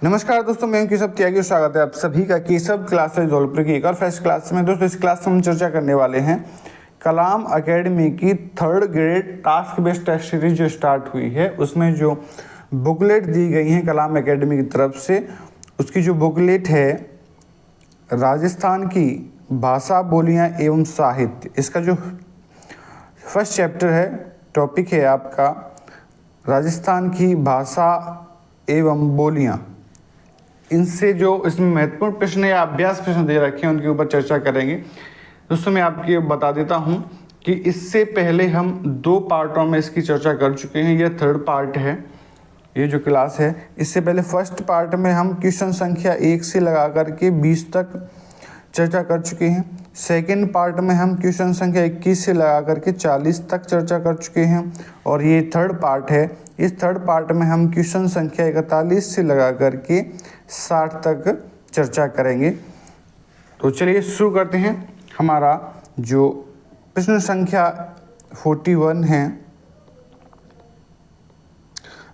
नमस्कार दोस्तों, मैं केशव त्यागी, स्वागत है आप सभी का केशव क्लासेज धौलपुर की एक और फ्रेश क्लास में। दोस्तों इस क्लास में हम चर्चा करने वाले हैं कलाम एकेडमी की 3rd grade task based test series जो स्टार्ट हुई है, उसमें जो बुकलेट दी गई हैं कलाम एकेडमी की तरफ से, उसकी जो बुकलेट है राजस्थान की भाषा, बोलियां एवं साहित्य, इसका जो फर्स्ट चैप्टर है, टॉपिक है आपका राजस्थान की भाषा एवं बोलियां। इनसे जो इसमें महत्वपूर्ण प्रश्न या अभ्यास प्रश्न दे रखे हैं उनके ऊपर चर्चा करेंगे। दोस्तों मैं आपको बता देता हूं कि इससे पहले हम 2 पार्टों में इसकी चर्चा कर चुके हैं। यह 3rd पार्ट है, ये जो क्लास है। इससे पहले फर्स्ट पार्ट में हम क्वेश्चन संख्या 1 से लगा करके 20 तक चर्चा कर चुके हैं। सेकेंड पार्ट में हम क्वेश्चन संख्या 21 से लगा करके 40 तक चर्चा कर चुके हैं, और ये 3rd पार्ट है। इस 3rd पार्ट में हम क्वेश्चन संख्या 41 से लगा करके 60 तक चर्चा करेंगे। तो चलिए शुरू करते हैं। हमारा जो प्रश्न संख्या 41 है,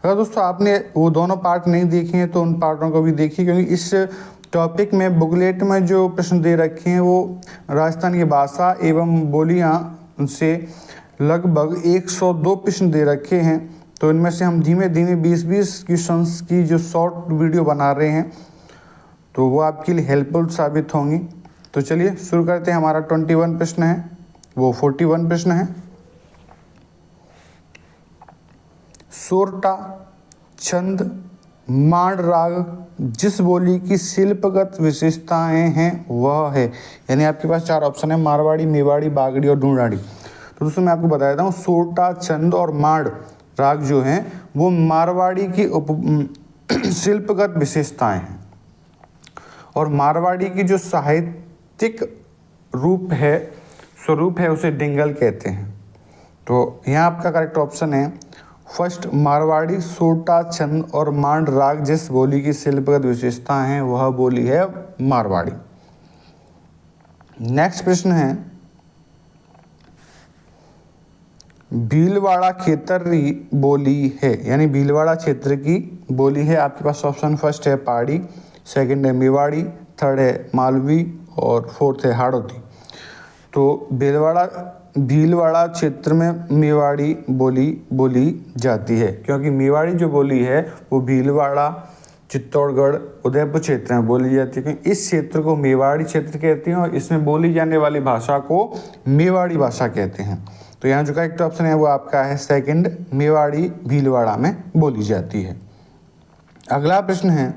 अगर दोस्तों आपने वो दोनों पार्ट नहीं देखे हैं तो उन पार्टों को भी देखिए, क्योंकि इस टॉपिक में बुकलेट में जो प्रश्न दे रखे हैं वो राजस्थान की भाषा एवं बोलियां से लगभग 102 प्रश्न दे रखे हैं। तो इनमें से हम धीमे धीमे 20-20 क्वेश्चंस की जो शॉर्ट वीडियो बना रहे हैं, तो वो आपके लिए हेल्पफुल साबित होंगी। तो चलिए शुरू करते हैं। हमारा 21 प्रश्न है, वो 41 प्रश्न है। सोरठा छंद मांड राग जिस बोली की शिल्पगत विशेषताएं हैं वह है, यानी आपके पास 4 ऑप्शन है, मारवाड़ी, मेवाड़ी, बागड़ी और ढूंढाड़ी। तो दोस्तों मैं आपको बता देता हूँ, सोरठा छंद और मांड राग जो हैं वो मारवाड़ी की शिल्पगत विशेषताएं हैं, और मारवाड़ी की जो साहित्यिक स्वरूप है उसे डिंगल कहते हैं। तो यहाँ आपका करेक्ट ऑप्शन है फर्स्ट, मारवाड़ी। सोरठा छंद और मांड राग जिस बोली की शिल्पगत विशेषताएं हैं वह बोली है मारवाड़ी। नेक्स्ट प्रश्न है, भीलवाड़ा क्षेत्र बोली है, यानी भीलवाड़ा क्षेत्र की बोली है। आपके पास ऑप्शन फर्स्ट है पहाड़ी, सेकंड है मेवाड़ी, थर्ड है मालवी और फोर्थ है हाड़ौती। तो भीलवाड़ा क्षेत्र में मेवाड़ी बोली जाती है, क्योंकि मेवाड़ी जो बोली है वो भीलवाड़ा, चित्तौड़गढ़, उदयपुर क्षेत्र में बोली जाती है। इस क्षेत्र को मेवाड़ी क्षेत्र कहते हैं और इसमें बोली जाने वाली भाषा को मेवाड़ी भाषा कहते हैं। तो यहाँ जो करेक्ट ऑप्शन है वो आपका है सेकंड, मेवाड़ी भीलवाड़ा में बोली जाती है। अगला प्रश्न है,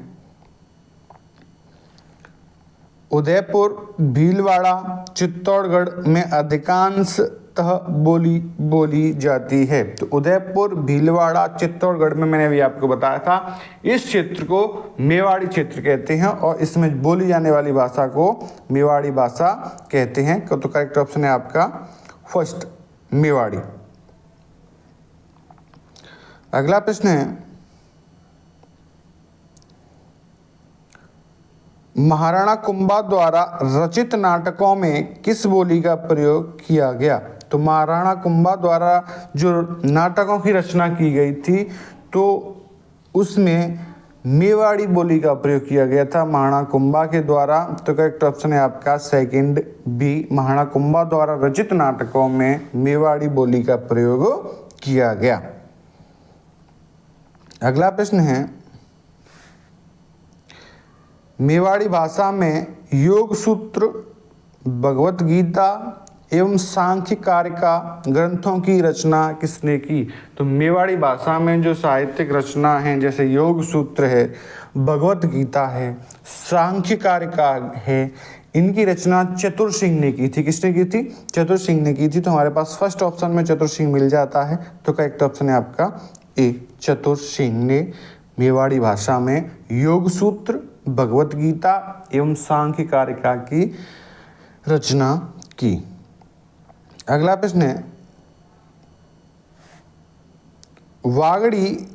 उदयपुर, भीलवाड़ा, चित्तौड़गढ़ में अधिकांशतः बोली जाती है। तो उदयपुर, भीलवाड़ा, चित्तौड़गढ़ में मैंने अभी आपको बताया था, इस क्षेत्र को मेवाड़ी क्षेत्र कहते हैं और इसमें बोली जाने वाली भाषा को मेवाड़ी भाषा कहते हैं। तो करेक्ट ऑप्शन है आपका फर्स्ट, मेवाड़ी। अगला प्रश्न है, महाराणा कुंभा द्वारा रचित नाटकों में किस बोली का प्रयोग किया गया? तो महाराणा कुंभा द्वारा जो नाटकों की रचना की गई थी तो उसमें मेवाड़ी बोली का प्रयोग किया गया था महाराणा कुंभा के द्वारा। तो करेक्ट ऑप्शन है आपका सेकंड बी, महाराणा कुंभा द्वारा रचित नाटकों में मेवाड़ी बोली का प्रयोग किया गया। अगला प्रश्न है, मेवाड़ी भाषा में योग सूत्र, भगवत गीता एवं सांख्य कारिका ग्रंथों की रचना किसने की? तो मेवाड़ी भाषा में जो साहित्यिक रचना है, जैसे योग सूत्र है, भगवत गीता है, सांख्य कारिका है, इनकी रचना चतुर सिंह ने की थी। किसने की थी? चतुर सिंह ने की थी। तो हमारे पास फर्स्ट ऑप्शन में चतुर सिंह मिल जाता है। तो करेक्ट ऑप्शन है आपका ए, चतुर सिंह ने मेवाड़ी भाषा में योग सूत्र, भगवत गीता एवं सांख्य कारिका की रचना की। अगला प्रश्न है, वागड़ी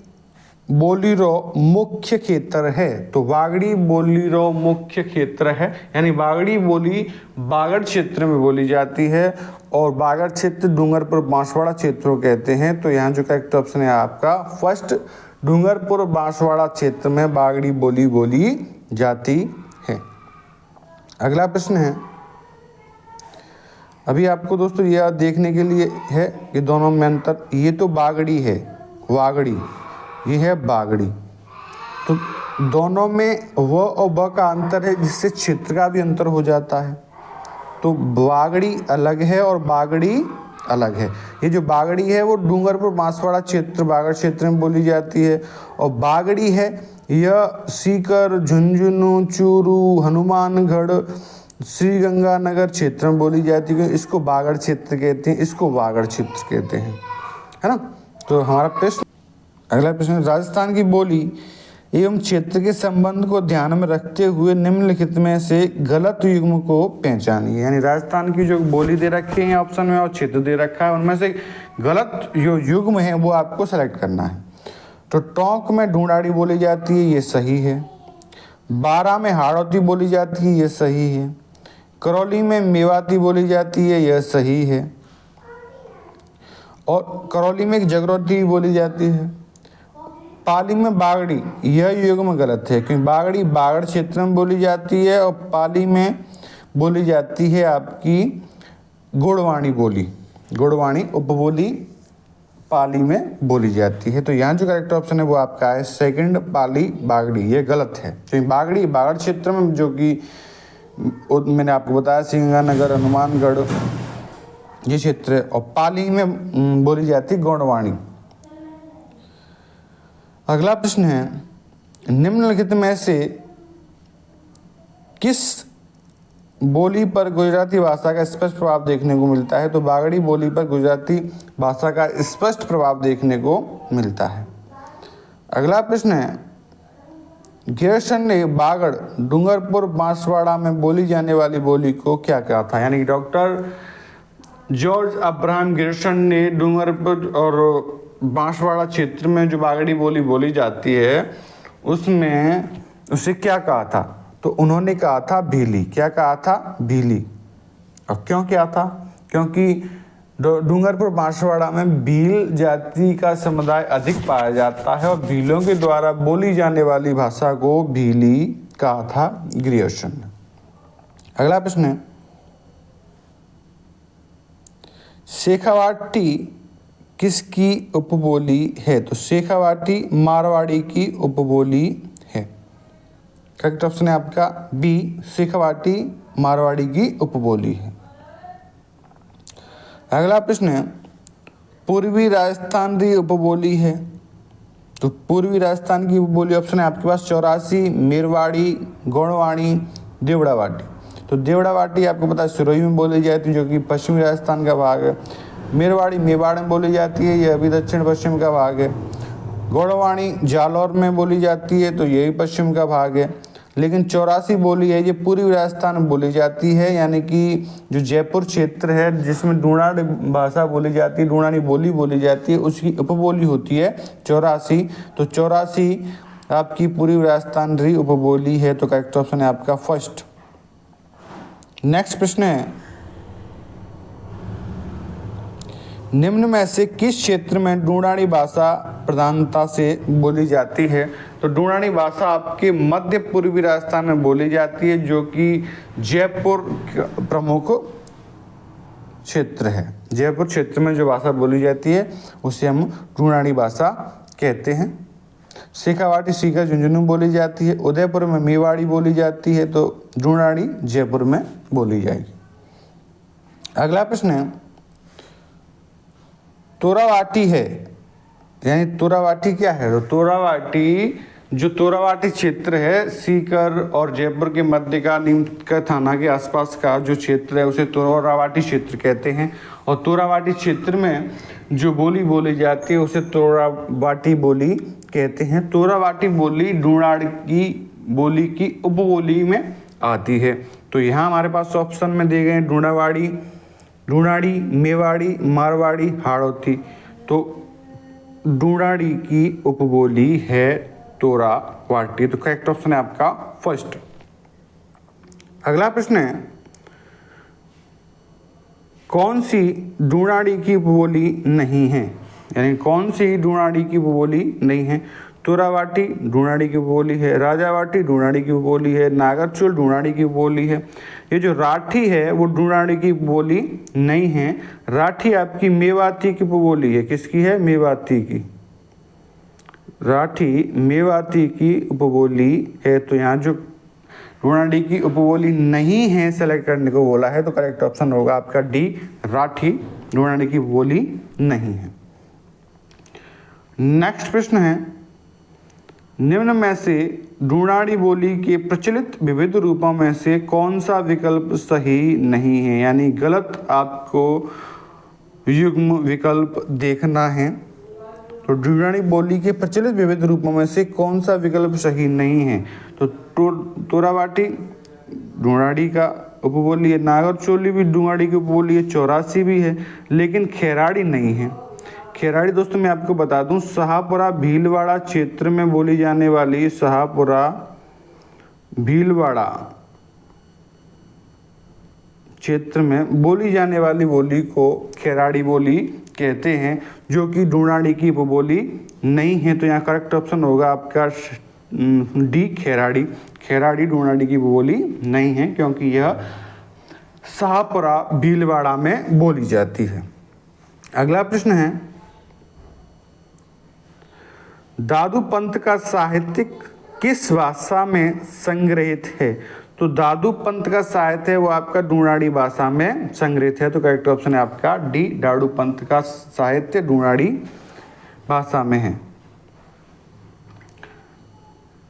बोलीरो मुख्य क्षेत्र है। तो वागड़ी बोलीरो मुख्य क्षेत्र है, यानी वागड़ी बोली बागड़ क्षेत्र में बोली जाती है और बागड़ क्षेत्र डूंगरपुर बांसवाड़ा क्षेत्रों कहते हैं। तो यहाँ जो करेक्ट ऑप्शन है आपका फर्स्ट, डूंगरपुर बांसवाड़ा क्षेत्र में बागड़ी बोली बोली जाती है। अगला प्रश्न है, अभी आपको दोस्तों यह देखने के लिए है कि दोनों में अंतर, ये तो बागड़ी है, वागड़ी, ये है बागड़ी, तो दोनों में व और ब का अंतर है, जिससे क्षेत्र का भी अंतर हो जाता है। तो बागड़ी अलग है और बागड़ी अलग है। ये जो बागड़ी है वो डूंगरपुर बांसवाड़ा क्षेत्र बागड़ क्षेत्र में बोली जाती है, और बागड़ी है यह सीकर, झुंझुनू, चूरू, हनुमानगढ़, श्रीगंगानगर क्षेत्र में बोली जाती है। इसको बागड़ क्षेत्र कहते हैं, इसको बागड़ क्षेत्र कहते हैं, है ना। तो हमारा प्रश्न, अगला प्रश्न, राजस्थान की बोली एवं क्षेत्र के संबंध को ध्यान में रखते हुए निम्नलिखित में से गलत युग्म को पहचानिए। यानी राजस्थान की जो बोली दे रखी है ऑप्शन में और क्षेत्र दे रखा है, उनमें से गलत जो युग्म है वो आपको सेलेक्ट करना है। तो टोंक में ढूंढाड़ी बोली जाती है, ये सही है। बारा में हाड़ौती बोली जाती है, ये सही है। करौली में मेवाती बोली जाती है, यह सही है। और करौली में एक जगरौती बोली जाती है। पाली में बागड़ी, यह युग्म गलत है, क्योंकि बागड़ी बागड़ क्षेत्र में बोली जाती है और पाली में बोली जाती है आपकी गोड़वाणी बोली, गोड़वाणी उपबोली पाली में बोली जाती है। तो यहाँ जो करेक्ट ऑप्शन है वो आपका है सेकंड, पाली बागड़ी, ये गलत है। क्योंकि बागड़ी बागड़ क्षेत्र में, जो कि मैंने आपको बताया श्रीगंगानगर, हनुमानगढ़ ये क्षेत्र है, और पाली में बोली जाती है गोड़वाणी। अगला प्रश्न है, निम्नलिखित में से किस बोली पर गुजराती भाषा का स्पष्ट प्रभाव देखने को मिलता है? तो बागड़ी बोली पर गुजराती भाषा का स्पष्ट प्रभाव देखने को मिलता है। अगला प्रश्न है, ग्रियर्सन ने बागड़ डूंगरपुर बांसवाड़ा में बोली जाने वाली बोली को क्या कहा था? यानी डॉक्टर जॉर्ज अब्राहम ग्रियर्सन ने डूंगरपुर और बांसवाड़ा क्षेत्र में जो बागड़ी बोली बोली जाती है उसमें उसे क्या कहा था? तो उन्होंने कहा था भीली। क्या कहा था? भीली। और क्यों क्या था? क्योंकि डूंगरपुर बांसवाड़ा में भील जाति का समुदाय अधिक पाया जाता है और भीलों के द्वारा बोली जाने वाली भाषा को भीली कहा था ग्रियर्सन ने। अगला प्रश्न है, शेखावाटी किसकी उपबोली है? तो शेखावाटी मारवाड़ी की उपबोली है। करेक्ट ऑप्शन है आपका बी, शेखावाटी मारवाड़ी की उपबोली है। अगला प्रश्न है, पूर्वी राजस्थानी उपबोली है। तो पूर्वी राजस्थान की उपबोली ऑप्शन है आपके पास 84, मेरवाड़ी, गोंडवानी, देवड़ावाटी। तो देवड़ावाटी आपको पता है सिरोही में बोली जाती है, जो कि पश्चिमी राजस्थान का भाग है। मेरवाड़ी मेवाड़ में बोली जाती है, यह अभी दक्षिण पश्चिम का भाग है। गोंडवानी जालौर में बोली जाती है, तो यही पश्चिम का भाग है। लेकिन 84 बोली है ये पूर्वी राजस्थान में बोली जाती है, यानी कि जो जयपुर क्षेत्र है जिसमें डूंडाड़ी भाषा बोली जाती है, डूंडाड़ी बोली बोली जाती है, उसकी उपबोली होती है 84। तो 84 आपकी पूर्वी राजस्थान री उपबोली है। तो करेक्ट ऑप्शन है आपका फर्स्ट। नेक्स्ट प्रश्न है, निम्न में से किस क्षेत्र में डूंडाड़ी भाषा प्रधानता से बोली जाती है? तो डूंडाड़ी भाषा आपके मध्य पूर्वी राजस्थान में बोली जाती है, जो कि जयपुर प्रमुख क्षेत्र है। जयपुर क्षेत्र में जो भाषा बोली जाती है उसे हम डूंडाड़ी भाषा कहते हैं। शेखावाटी सीकर झुंझुनू बोली जाती है। उदयपुर में मेवाड़ी बोली जाती है, तो डूंडाड़ी जयपुर में बोली जाएगी। अगला प्रश्न है, तोरावाटी है, यानी तोरावाटी क्या है? तो तोरावाटी, जो तोरावाटी क्षेत्र है सीकर और जयपुर के मध्य का नीम का थाना के आसपास का जो क्षेत्र है उसे तोरावाटी क्षेत्र कहते हैं। और तोरावाटी क्षेत्र में जो बोली बोली जाती है उसे तोरावाटी बोली कहते हैं। तोरावाटी बोली डूंडाड़ी की बोली की उपबोली में आती है। तो यहाँ हमारे पास ऑप्शन में दिए गए हैं डूंडावाड़ी, डूंडाड़ी, मेवाड़ी, मारवाड़ी, हाड़ौती। तो डूंडाड़ी की उपबोली है तोरावाटी। तो करेक्ट ऑप्शन है आपका फर्स्ट। अगला प्रश्न है, कौन सी डूंडाड़ी की उपबोली नहीं है? यानी कौन सी डूंडाड़ी की उपबोली नहीं है? तोरावाटी ढूंढाड़ी की उपबोली है, राजावाटी ढूंढाड़ी की उपबोली है, नागरचोल ढूंढाड़ी की उपबोली है। ये जो राठी है वो ढूंढाड़ी की उपबोली नहीं है। राठी आपकी मेवाती की उपबोली है। किसकी है? मेवाती की। राठी मेवाती की उपबोली है। तो यहाँ जो ढूंढाड़ी की उपबोली नहीं है सेलेक्ट करने को बोला है, तो करेक्ट ऑप्शन होगा आपका डी, राठी ढूंढाड़ी की उपबोली नहीं है। नेक्स्ट प्रश्न है, निम्न में से ढूंढाड़ी बोली के प्रचलित विविध रूपों में से कौन सा विकल्प सही नहीं है? यानी गलत आपको युग्म विकल्प देखना है। तो ढूंढाड़ी बोली के प्रचलित विविध रूपों में से कौन सा विकल्प सही नहीं है? तो तोरावाटी ढूंढाड़ी का उपबोली है, नागरचोली भी ढूंढाड़ी की उपबोली है, चौरासी भी है, लेकिन खेराड़ी नहीं है। खेराड़ी दोस्तों मैं आपको बता दूं, शाहपुरा भीलवाड़ा क्षेत्र में बोली जाने वाली, शाहपुरा भीलवाड़ा क्षेत्र में बोली जाने वाली बोली को खेराड़ी बोली कहते हैं, जो कि ढूंढाड़ी की उपबोली नहीं है। तो यहाँ करेक्ट ऑप्शन होगा आपका डी, खेराड़ी। खेराड़ी ढूंढाड़ी की उपबोली नहीं है, क्योंकि यह शाहपुरा भीलवाड़ा में बोली जाती है। अगला प्रश्न है, दादू पंथ का साहित्यिक किस भाषा में संग्रहित है? तो दादू पंथ का साहित्य है वो आपका ढूंढाड़ी भाषा में संग्रहित है। तो करेक्ट ऑप्शन है आपका डी, दादू पंथ का साहित्य ढूंढाड़ी भाषा में है।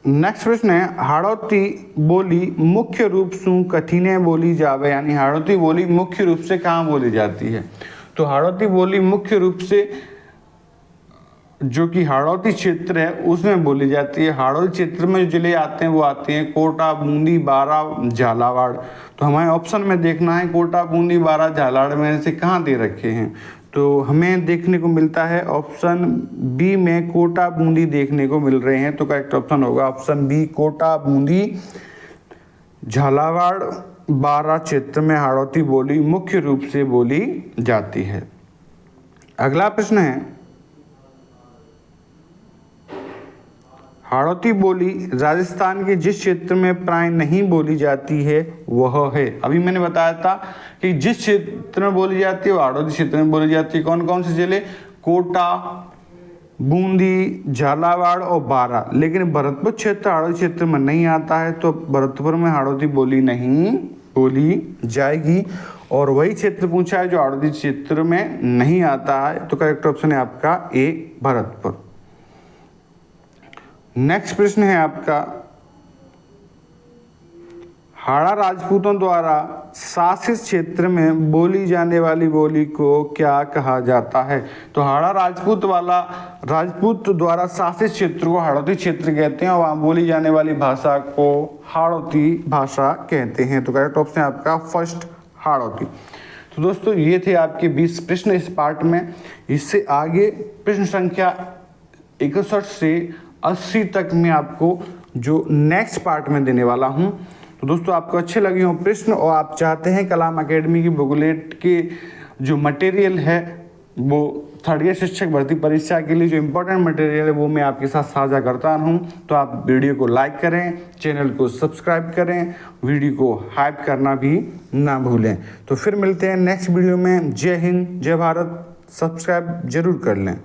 नेक्स्ट प्रश्न है, हाड़ौती बोली मुख्य रूप से कठिने बोली जावे? यानी हाड़ौती बोली मुख्य रूप से कहाँ बोली जाती है? तो हाड़ौती बोली मुख्य रूप से जो कि हाड़ौती क्षेत्र है उसमें बोली जाती है। हाड़ौती क्षेत्र में जो जिले आते हैं वो आते हैं कोटा, बूंदी, बारा, झालावाड़। तो हमें ऑप्शन में देखना है कोटा, बूंदी, बारा, झालावाड़ में से कहाँ दे रखे हैं। तो हमें देखने को मिलता है ऑप्शन बी में कोटा, बूंदी देखने को मिल रहे हैं। तो करेक्ट ऑप्शन होगा ऑप्शन बी, कोटा, बूंदी, झालावाड़, बारा क्षेत्र में हाड़ौती बोली मुख्य रूप से बोली जाती है। अगला प्रश्न है, हाड़ौती बोली राजस्थान के जिस क्षेत्र में प्राय नहीं बोली जाती है वह है। अभी मैंने बताया था कि जिस क्षेत्र में बोली जाती है वो हाड़ौती क्षेत्र में बोली जाती है। कौन कौन से जिले? कोटा, बूंदी, झालावाड़ और बारा। लेकिन भरतपुर क्षेत्र हाड़ौती क्षेत्र में नहीं आता है, तो भरतपुर में हाड़ौती बोली नहीं बोली जाएगी। और वही क्षेत्र पूछा है जो हाड़ौती क्षेत्र में नहीं आता है। तो करेक्ट ऑप्शन है आपका ए, भरतपुर। नेक्स्ट प्रश्न है आपका, हाड़ा राजपूतों द्वारा शासित क्षेत्र में बोली जाने वाली बोली को क्या कहा जाता है? तो हाड़ा राजपूत द्वारा शासित क्षेत्र को हाड़ौती क्षेत्र कहते हैं और वहाँ बोली जाने वाली भाषा को हाड़ौती भाषा कहते हैं। तो करेक्ट ऑप्शन है आपका फर्स्ट, हाड़ौती। तो दोस्तों ये थे आपके 20 प्रश्न इस पार्ट में। इससे आगे प्रश्न संख्या 61 से 80 तक मैं आपको जो नेक्स्ट पार्ट में देने वाला हूं। तो दोस्तों आपको अच्छे लगे हों प्रश्न और आप चाहते हैं कलाम एकेडमी की बुकलेट के जो मटेरियल है वो थर्ड ईयर शिक्षक भर्ती परीक्षा के लिए जो इम्पोर्टेंट मटेरियल है वो मैं आपके साथ साझा करता रहूं। तो आप वीडियो को लाइक करें, चैनल को सब्सक्राइब करें, वीडियो को हाइप करना भी ना भूलें। तो फिर मिलते हैं नेक्स्ट वीडियो में। जय हिंद, जय भारत। सब्सक्राइब जरूर कर लें।